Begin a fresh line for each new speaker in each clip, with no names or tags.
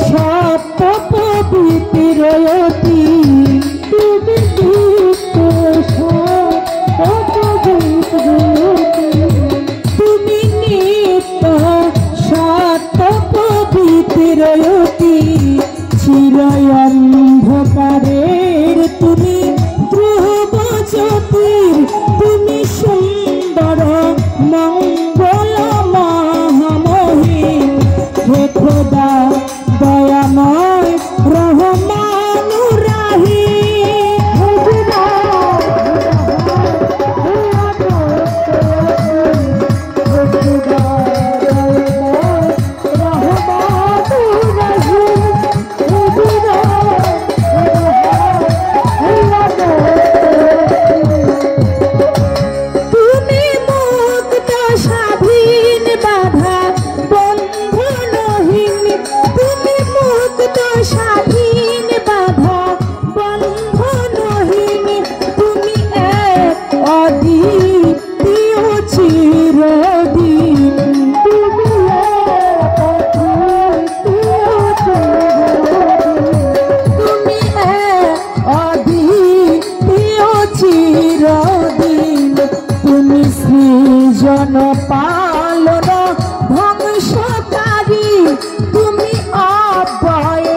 সত্য পবিত্রয়তী তুমি নিত্য তুমি নিত্য সত্য পবিত্রয়তী চিরয় অন্ধকারের তুমি ধ্রুব জ্যোতির তুমি সুন্দর মঙ্গল মহামহিম হে খোদা দয়াময় রহমানুর রাহিম পালন ধ্বংসকারী তুমি অভয়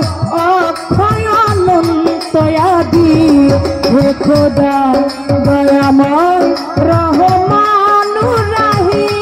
অক্ষয় অনন্তয়াদি হে খোদা দয়াময় রহমানুর রাহিম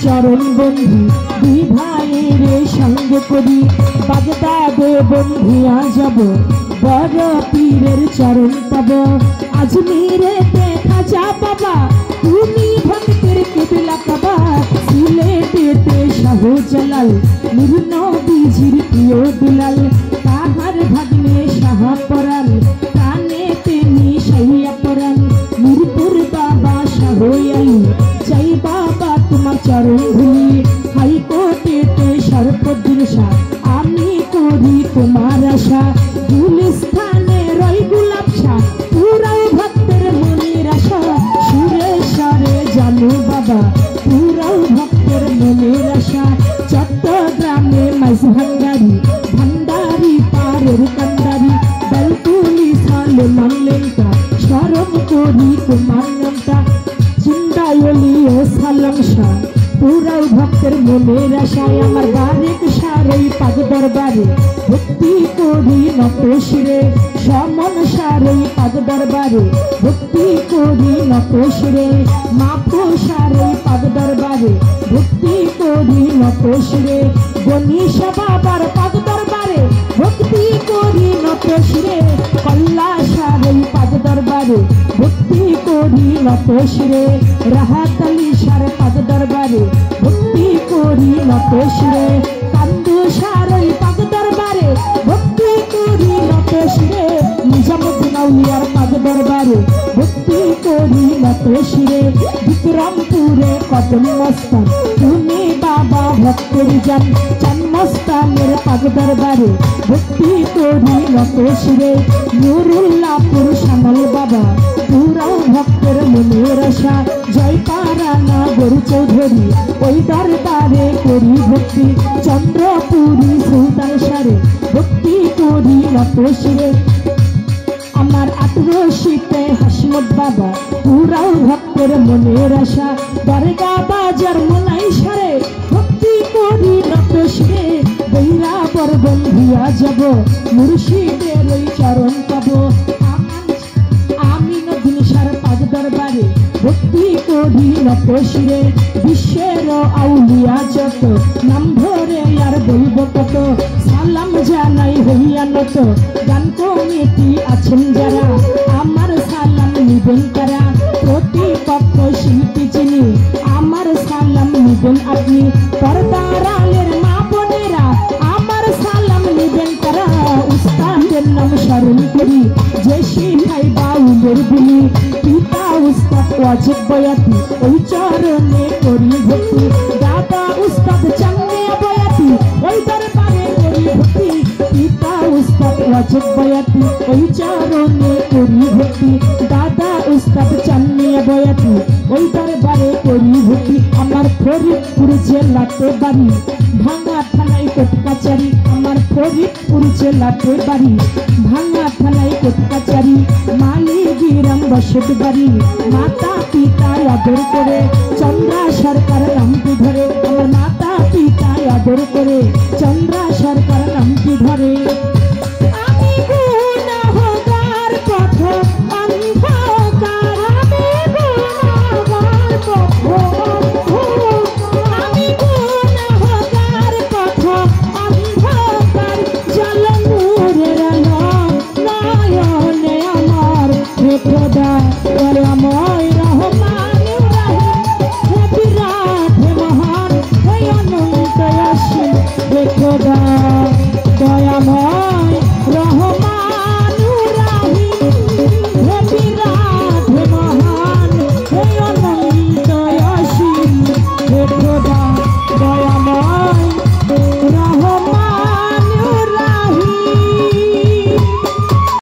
চরণ বন্ধু দুই ভাইয়ের সঙ্গে করি বাগদাদে বন্ধিয়া যাব বড় পীরের চরণ পাব আজমিরে দেখা যা বাবা তুমি ভক্তের কেবলা কাবা সিলেটেতে শাহজালাল নূর নবীজির প্রিয় দুলাল তাহার ভাগ্নে শাহপরান কানেতে মিশাইয়া পরান মিরপুর বাবা শাহ আলী চাই বাবা তোমার চরণ ধুলি হাইকোর্টেতে সর্বদৃশা আমি করি তোমার আশা গুলিস্থানে রই গোলাপ শাহ পুরাই ভক্তের মনের আশা সুরেশ্বরে জানো বাবা পুরাই ভক্তের মনের আশা চট্টগ্রামে মাইজ ভান্ডারি ভান্ডারি পারের কান্ডারি বেলতুলি সালে মানলেনটা স্মরণ করি তোমার নামটা চিন্তায়লি ও সালাম শাহ পুরাই ভক্তের মনের আশায় আমার বারেক সারই পাদ দরবারে ভক্তি করি নত শিরে সমন সারই পাদ দরবারে ভক্তি করি নত শিরে মাপো সারই পাদ দরবারে ভক্তি করি নত শিরে গণেশা বাবার পাদ দরবারে ভক্তি করি নত শিরে কল্লা সারই পাদ দরবারে ভক্তি করি নত শিরে রাহাত আলী সার পাদ দরবারে ভক্তি করি নত শিরে কান্দু সারই পাদ দরবারে ভক্তি করি নত শিরে নিজামুদ্দিন আউলিয়ার পাদ দরবারে ভক্তি করি নত শিরে বিক্রমপুরে কদম মস্তান তুমি বাবা ভক্তের জান চান মস্তান রামের পাগ দরবারে ভক্তি করি নত শিরে নুরুল্লাহপুর শ্যামল বাবা পুরাও ভক্তের মনের আশা জয় পারা না গরু চৌধুরী ওই দরবারে করি ভক্তি চন্দ্রপুরী সুলতান সারে ভক্তি করি নত শিরে আমার আটরশিতে হাসমত বাবা পুরাও ভক্তের মনের আশা দরগা বাজার মনাই সারে ভক্তি করি নত শিরে বৈরা বরবন ভিয়া যাব মুর্শিদের ওই চরণ পাব আমি নদীন সার পাগ দরবারে ভক্তি করি নত শিরে বিশ্বের আউলিয়া যত নাম ধরে আর বলব কত সালাম জানাই হইয়া নত গান কমিটি আছেন যারা আমার সালাম নিবেন তারা প্রতিপক্ষ শিল্পী চিনি আমার সালাম নিবেন আপনি পর্দার আলের মা বোনেরা আমার সালাম নিবেন তারা উস্তাদের নাম স্মরণ করি যে শিখাই বাউলের বুলি পিতা উস্তাদ ওয়াজিব বয়াতি ওই চরণে করি ভক্তি দাদা উস্তাদ চান্দিয়া বয়াতি ওই দরবারে করি ভক্তি পিতা উস্তাদ ওয়াজিব বয়াতি ওই চরণে করি ভক্তি দাদা উস্তাদ চান্দিয়া বয়াতি ওই দরবারে করি ভক্তি আমার ফরিদপুর জেলাতে বাড়ি ভাঙা থানায় কোর্ট কাচারি আমার ফরিদপুর জেলাতে বাড়ি ভাঙা থানায় কোর্ট কাচারি মালিগিরাম বসত বাড়ি মাতা পিতা আদর করে চন্দ্রা সরকার নামটি ধরে আমার মাতা পিতা আদর করে চন্দ্রা সরকার নামটি ধরে